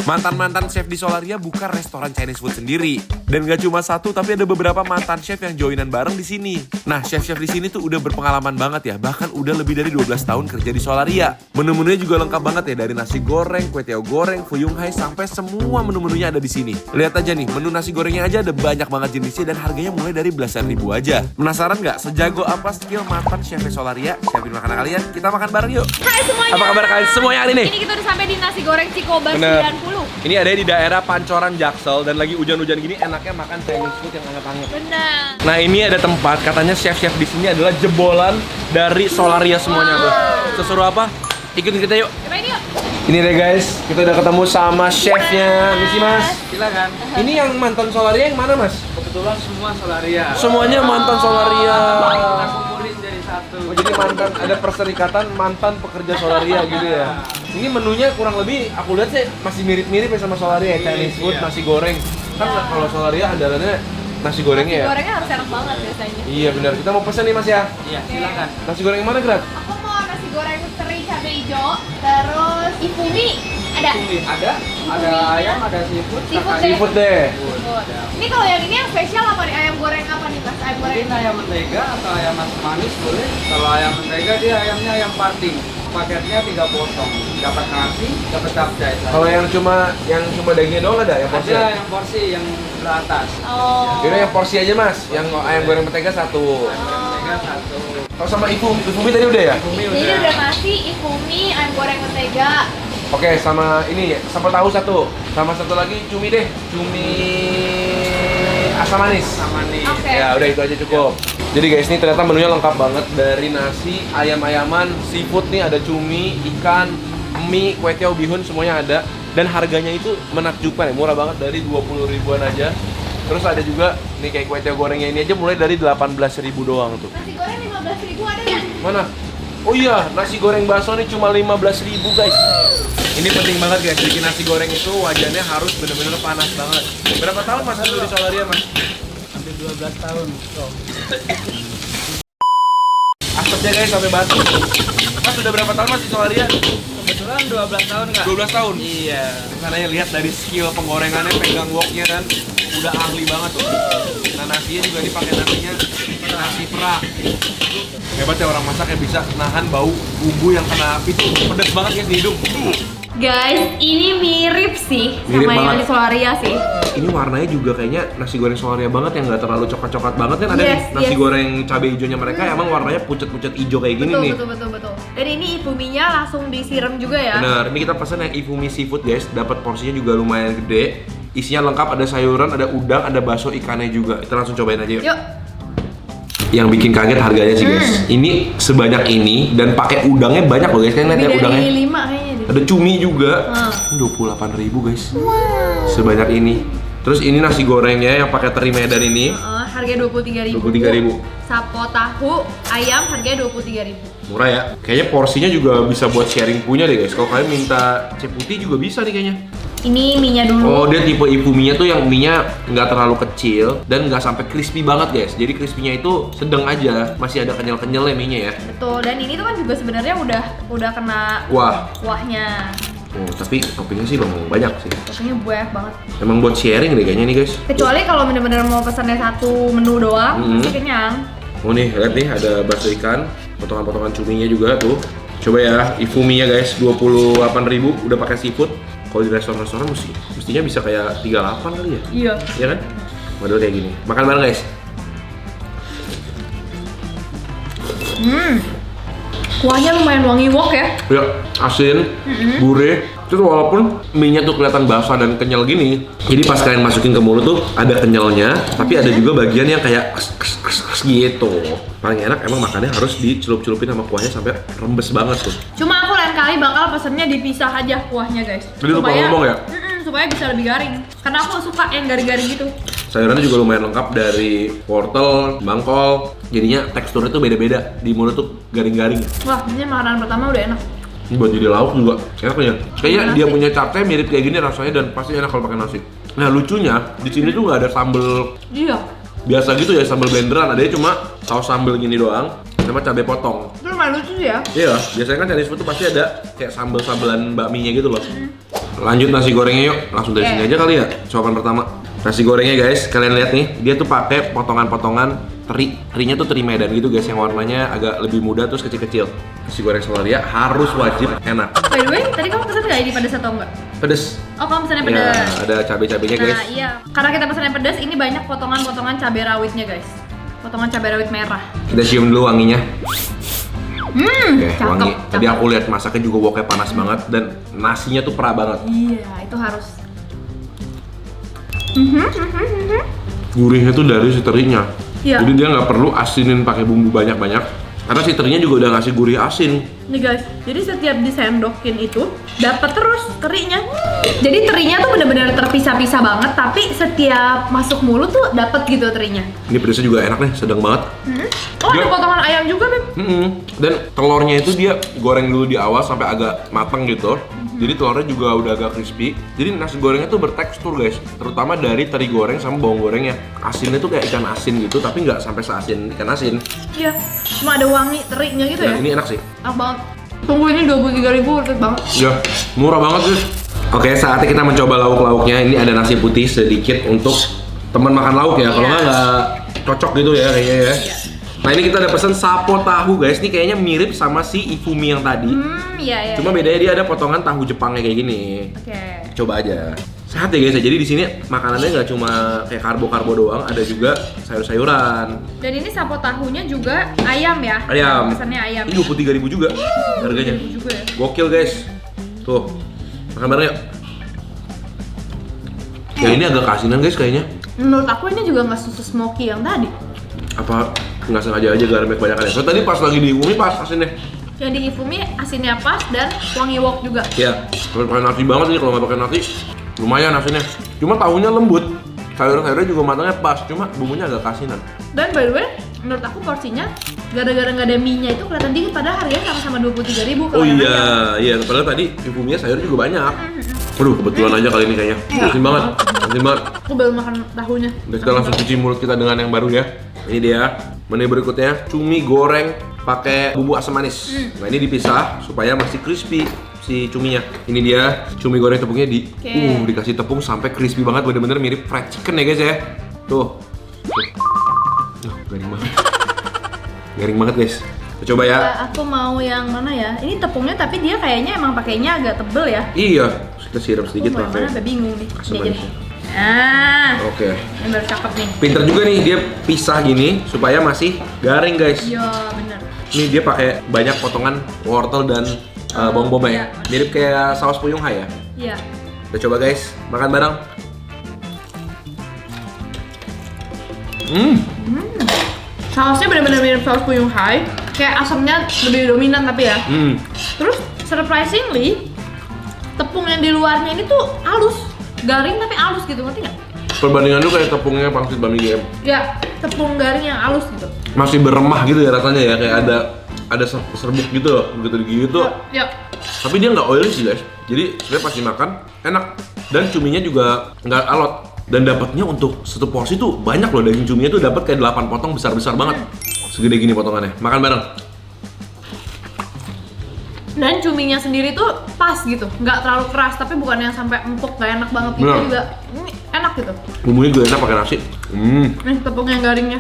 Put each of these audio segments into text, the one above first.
Mantan-mantan chef di Solaria buka restoran Chinese food sendiri. Dan gak cuma satu, tapi ada beberapa mantan chef yang joinan bareng di sini. Nah, chef-chef di sini tuh udah berpengalaman banget ya, bahkan udah lebih dari 12 tahun kerja di Solaria. Menu-menunya juga lengkap banget ya, dari nasi goreng, kue tiao goreng, fuyung hai, sampai semua menu-menunya ada di sini. Lihat aja nih, menu nasi gorengnya aja ada banyak banget jenisnya dan harganya mulai dari belasan ribu aja. Penasaran nggak sejago apa skill mantan chef Solaria? Siapin makanan kalian, kita makan bareng yuk. Hai semuanya. Apa kabar kalian semuanya hari ini? Ini kita udah sampai di nasi goreng Cikoba Bener. 90. Ini ada di daerah Pancoran Jaksel dan lagi hujan-hujan gini enaknya makan Chinese food yang hangat-hangat. Benar. Nah, ini ada tempat katanya chef-chef di sini adalah jebolan dari Solaria semuanya, Bro. Sesuruh apa? Ikutin kita yuk. Cobain yuk. Ini deh guys, kita udah ketemu sama chefnya. Misi Mas. Silakan. Ini yang mantan Solaria yang mana Mas? Kebetulan semua Solaria. Semuanya mantan Solaria. Kita kumpulin jadi satu. Oh, jadi mantan, ada perserikatan mantan pekerja Solaria gitu ya. Ini menunya kurang lebih aku lihat sih masih mirip-mirip ya sama Solaria, Chinese food, Iya. nasi goreng. Kan kalau Solaria andalannya nasi gorengnya ya. Gorengnya harus enak banget biasanya. Iya benar. Kita mau pesen nih Mas ya. Iya, silakan. Nasi goreng yang mana, Grat? Aku mau nasi goreng teri cabai hijau, terus ifumi ada. Ada ayam, ada seafood. Seafood kakak. deh. Seafood deh. Ini kalau yang ini yang spesial apa nih? Ayam goreng apa nih Mas? Ayam goreng. Mungkin ayam mentega atau ayam manis boleh. Kalau ayam mentega dia ayamnya ayam parting. Paketnya 3 potong. Dapat nasi, dapat capcay. Kalau yang cuma dagingnya doang ada yang porsi? ada yang porsi yang teratas. Oh. Ini yang porsi aja Mas, yang ayam goreng mentega satu. Ayam mentega satu. Kalau sama ifumi tadi udah ya? Bumi Ini udah nasi, ifumi, ayam goreng mentega. Oke, sama ini sambal tahu satu. Sama satu lagi cumi deh, cumi asam manis. sama nih. Oke. Ya udah itu aja cukup. Jadi guys, ini ternyata menunya lengkap banget dari nasi, ayam-ayaman, seafood nih ada cumi, ikan, mie, kue tiao, bihun semuanya ada. Dan harganya itu menakjubkan ya, murah banget dari 20 ribuan aja. Terus ada juga nih kayak kue tiao gorengnya ini aja mulai dari 18.000 doang tuh. Nasi goreng 15.000 ada nggak? Mana? Oh iya, nasi goreng bakso nih cuma 15.000 guys. Ini penting banget guys, bikin nasi goreng itu wajannya harus bener-bener panas banget. Berapa tahun Mas dulu di Solaria Mas? Hampir 12 tahun. Asapnya guys sampai batu. Mas sudah berapa tahun Mas di Solaria? Kebetulan 12 tahun nggak? 12 tahun? Iya. Karena lihat dari skill penggorengannya, pegang woknya kan udah ahli banget tuh. Nah nasinya juga dipakai nasinya nasi perak. Hebat ya orang masak yang bisa nahan bau bumbu yang kena api tuh pedas banget ya di hidung. Guys, ini mirip sih Mirip sama yang banget. di Solaria sih. Ini warnanya juga kayaknya nasi goreng Solaria banget yang nggak terlalu coklat-coklat banget kan ada Yes, nih, nasi yes. goreng cabai hijaunya mereka emang warnanya pucet-pucet hijau kayak gini Betul, nih. betul. Dan ini ifuminya langsung disiram juga ya. Bener, ini kita pesen yang ifumi seafood guys, dapat porsinya juga lumayan gede. Isinya lengkap, ada sayuran, ada udang, ada bakso ikannya juga. Kita langsung cobain aja yuk. Yuk. Yang bikin kaget harganya sih guys. Ini sebanyak ini dan pakai udangnya banyak loh guys. Kalian lihat Lebih ya dari udangnya. 5 kayaknya deh. Ada cumi juga. 28.000 guys. Sebanyak ini. Terus ini nasi gorengnya yang pakai teri medan ini. Harga 23.000. 23.000. Sapo tahu ayam harganya 23.000. Murah ya. Kayaknya porsinya juga bisa buat sharing punya deh guys. Kalau kalian minta cep putih juga bisa nih kayaknya. Ini mie-nya dulu. Oh, dia tipe ifuminya tuh yang mie-nya nggak terlalu kecil dan nggak sampai crispy banget guys. Jadi crispy-nya itu sedang aja, masih ada kenyal-kenyalnya mie-nya ya. Betul. Dan ini tuh kan juga sebenarnya udah kena Wah, kuahnya. oh tapi toppingnya sih bang banyak sih. Toppingnya banyak banget. Emang buat sharing deh kayaknya nih guys. Kecuali kalau bener-bener mau pesannya satu menu doang, pasti kenyang. Oh nih, lihat nih ada bakso ikan, potongan-potongan cuminya juga tuh. Coba ya, ifuminya guys 28.000 udah pakai seafood. Kalau di restoran-restoran mestinya bisa kayak 38 kali ya. Iya. Iya kan? Model kayak gini. Makan bareng guys. Kuahnya lumayan wangi wok ya. Ya, asin, gurih. Terus walaupun mie-nya tuh kelihatan basah dan kenyal gini, jadi pas kalian masukin ke mulut tuh ada kenyalnya, tapi ada juga bagian yang kayak kes gitu. Paling enak emang makannya harus dicelup-celupin sama kuahnya sampai rembes banget tuh. Cuma aku lain kali bakal pesennya dipisah aja kuahnya guys. Jadi lupa ngomong ya? Supaya bisa lebih garing. Karena aku suka yang garing-garing gitu. Sayurannya juga lumayan lengkap dari wortel, bangkol. Jadinya teksturnya tuh beda-beda. Di mulut tuh garing-garing. Wah, ini makanan pertama udah enak. Ini buat jadi lauk juga enak ya. Kayaknya Nasi. dia punya capcay mirip kayak gini rasanya dan pasti enak kalau pakai nasi. Nah lucunya di sini tuh nggak ada sambel Iya. biasa gitu ya, sambal blenderan. Adanya cuma saus sambal gini doang sama cabai potong. Itu lumayan lucu sih ya. Iya, biasanya kan Chinese food tuh pasti ada kayak sambal-sambalan bakminya gitu loh. Lanjut nasi gorengnya yuk. Langsung dari sini aja kali ya. Suapan pertama. Nasi gorengnya guys, kalian lihat nih, dia tuh pakai potongan-potongan teri. Terinya tuh teri Medan gitu guys, yang warnanya agak lebih muda terus kecil-kecil. Nasi goreng Solaria harus wajib enak. By the way, tadi kamu pesan nggak ini pedas atau enggak? Pedes. Oh, kamu pesannya Ya, pedas. ada cabai-cabainya guys. Nah, iya. Karena kita pesannya pedas, ini banyak potongan-potongan cabai rawitnya, guys. Potongan cabai rawit merah. Kita cium dulu wanginya. Oke, cakep, wangi. Tadi cakep. aku lihat masaknya juga woknya panas banget dan nasinya tuh perah banget. Iya, itu harus. Gurihnya tuh dari si terinya. Iya. Jadi dia nggak perlu asinin pakai bumbu banyak-banyak. Karena si terinya juga udah ngasih gurih asin. Nih guys, jadi setiap disendokin itu dapat terus terinya. Jadi terinya tuh benar-benar terpisah-pisah banget, tapi setiap masuk mulut tuh dapat gitu terinya. Ini pedasnya juga enak nih, sedang banget. Oh, ada Dia- potongan ayam juga, Beb. Dan telurnya itu dia goreng dulu di awal sampai agak matang gitu. Jadi telurnya juga udah agak crispy. Jadi nasi gorengnya tuh bertekstur guys, terutama dari teri goreng sama bawang gorengnya. Asinnya tuh kayak ikan asin gitu, tapi nggak sampai seasin ikan asin. Iya, cuma ada wangi terinya gitu Nah, ya. ini enak sih. Enak banget. Tunggu, ini 23.000 worth it banget. Ya, murah banget guys. Oke, saatnya kita mencoba lauk-lauknya. Ini ada nasi putih sedikit untuk teman makan lauk ya. Kalau Iya. nggak cocok gitu ya kayaknya ya. Iya. Nah ini kita ada pesen sapo tahu guys. Ini kayaknya mirip sama si ifumi yang tadi. Iya, iya. Cuma bedanya dia ada potongan tahu Jepangnya kayak gini. Oke. Coba aja. Sehat ya guys ya. Jadi di sini makanannya nggak cuma kayak karbo-karbo doang, ada juga sayur-sayuran. Dan ini sapo tahunya juga ayam ya. Ayam. Pesannya ayam. Ini 23.000 juga harganya. 23.000 juga ya. Gokil guys. Tuh. Makan bareng yuk. Ya ini agak keasinan guys kayaknya. Menurut aku ini juga nggak smoky yang tadi. Apa nggak sengaja aja garamnya kebanyakan ya? So tadi pas lagi diungumi pas asinnya. Yang di Ifumi asinnya pas dan wangi wok juga. Iya. Kalau pakai nasi banget nih, kalau nggak pakai nasi lumayan asinnya. Cuma tahunya lembut. Sayur-sayurnya juga matangnya pas, cuma bumbunya agak keasinan. Dan by the way, menurut aku porsinya gara-gara nggak ada mie-nya itu kelihatan dikit, padahal harganya sama-sama 23.000 kalau Oh yang iya, ayam. iya. Padahal tadi ibunya sayur juga banyak. Waduh, kebetulan aja kali ini kayaknya. Asin banget, asin banget. Aku baru makan tahunya. Udah kita langsung cuci mulut kita dengan yang baru ya. Ini dia menu berikutnya, cumi goreng pakai bumbu asam manis. Nah ini dipisah supaya masih crispy si cuminya. Ini dia cumi goreng tepungnya dikasih tepung sampai crispy banget, bener-bener mirip fried chicken ya guys ya. Tuh. Garing banget. Garing banget guys. Kita coba ya. Aku mau yang mana ya? Ini tepungnya tapi dia kayaknya emang pakainya agak tebel ya. Iya, kita siram sedikit Mau yang mana? pakai. Sampai bingung nih. asam Ini aja manis. deh. Nah, Oke. ini baru cakep nih. Pinter juga nih dia pisah gini supaya masih garing guys. Iya, bener. Ini dia pakai banyak potongan wortel dan bawang bombay. iya. Mirip kayak saus puyung hai ya. Iya. Kita coba guys, makan bareng. Sausnya bener-bener mirip saus puyung hai. Kayak asamnya lebih dominan tapi ya. Terus surprisingly tepung yang di luarnya ini tuh halus, garing tapi halus gitu, ngerti nggak? Perbandingan tuh kayak tepungnya pangsit Bami GM. Ya, tepung garing yang halus gitu. Masih beremah gitu ya rasanya ya, kayak ada serbuk gitu loh, begitu digigit tuh. Ya, Tapi dia nggak oily sih guys. Jadi sebenarnya pas dimakan enak dan cuminya juga nggak alot. Dan dapatnya untuk satu porsi tuh banyak loh, daging cuminya tuh dapat kayak 8 potong besar-besar banget. Segede gini potongannya. Makan bareng. dan cuminya sendiri tuh pas gitu, nggak terlalu keras tapi bukan yang sampai empuk gak enak banget gitu Bener. juga. Ini enak gitu. Bumbunya juga enak pakai nasi. Nih tepung yang garingnya.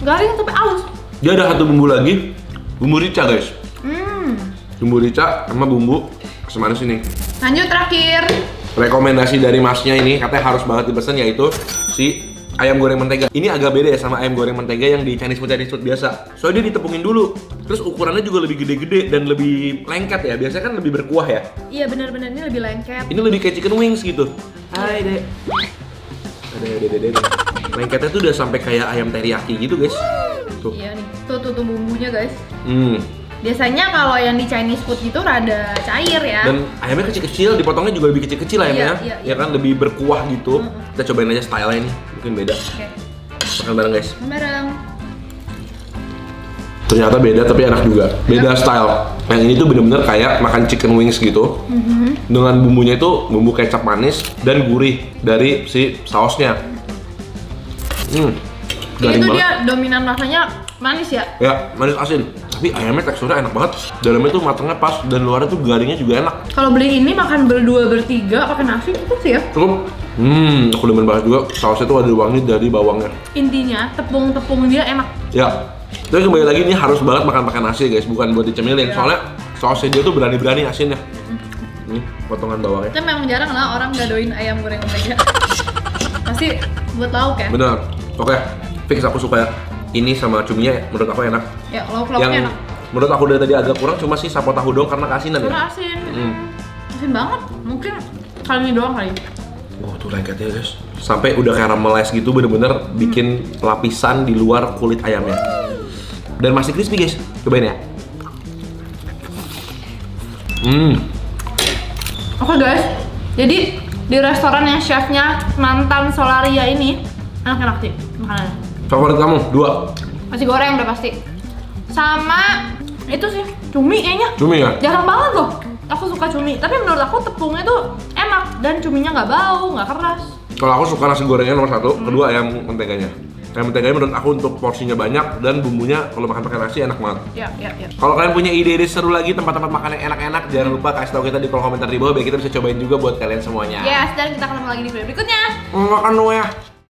Garing tapi halus. Dia ada satu bumbu lagi, bumbu rica guys. Bumbu rica sama bumbu asam manis ini. Lanjut terakhir. Rekomendasi dari masnya ini katanya harus banget dipesan, yaitu si ayam goreng mentega. Ini agak beda ya sama ayam goreng mentega yang di Chinese food biasa. Soalnya dia ditepungin dulu. Terus ukurannya juga lebih gede-gede dan lebih lengket ya. Biasanya kan lebih berkuah ya. Iya benar-benar ini lebih lengket. Ini lebih kayak chicken wings gitu. Hai dek. Ada dede. Lengketnya tuh udah sampai kayak ayam teriyaki gitu guys. Tuh. Iya nih. Tuh bumbunya guys. Biasanya kalau yang di Chinese food gitu rada cair ya. Dan ayamnya kecil-kecil, dipotongnya juga lebih kecil-kecil ayamnya. Iya. Ya kan lebih berkuah gitu. Kita cobain aja style-nya ini, mungkin beda. Oke. Makan bareng guys. Bareng. Ternyata beda tapi enak juga. Beda style. Yang ini tuh bener-bener kayak makan chicken wings gitu. Dengan bumbunya itu bumbu kecap manis dan gurih dari si sausnya. Ini Garing tuh banget. dia dominan rasanya manis ya. Ya, manis asin. Tapi ayamnya teksturnya enak banget. Dalamnya tuh matangnya pas dan luarnya tuh garingnya juga enak. Kalau beli ini makan berdua bertiga pakai nasi cukup sih ya. Cukup. Aku demen banget juga. Sausnya tuh ada wangi dari bawangnya. Intinya tepung dia enak. Ya. Tapi kembali lagi ini harus banget makan pakai nasi guys, bukan buat dicemilin. Soalnya sausnya dia tuh berani-berani asinnya. Ini potongan bawangnya. Itu memang jarang lah orang gadoin ayam goreng mentega. Pasti buat lauk ya. Bener. Oke. Fix aku suka ini sama cuminya menurut aku enak. Ya lauk-lauknya enak. Menurut aku dari tadi agak kurang cuma sih sapo tahu doang karena keasinan ya. Karena asin. Asin banget. Mungkin kali ini doang kali. Wah tuh lengketnya guys. Sampai udah caramelize gitu bener-bener bikin lapisan di luar kulit ayamnya. Dan masih crispy guys. Cobain ya. Oke guys. Jadi di restoran yang chefnya mantan Solaria ini enak-enak sih makanannya. Favorit kamu? 2? Nasi goreng udah pasti. Sama itu sih cumi kayaknya. Cumi ya? Jarang banget loh. Aku suka cumi, tapi menurut aku tepungnya tuh enak dan cuminya nggak bau, nggak keras. Kalau aku suka nasi gorengnya nomor 1, kedua ayam menteganya. Ayam menteganya menurut aku untuk porsinya banyak dan bumbunya kalau makan pakai nasi enak banget. Ya. Kalau kalian punya ide-ide seru lagi tempat-tempat makan yang enak-enak, jangan lupa kasih tahu kita di kolom komentar di bawah biar kita bisa cobain juga buat kalian semuanya. Yes, dan kita ketemu lagi di video berikutnya. Makan dulu ya.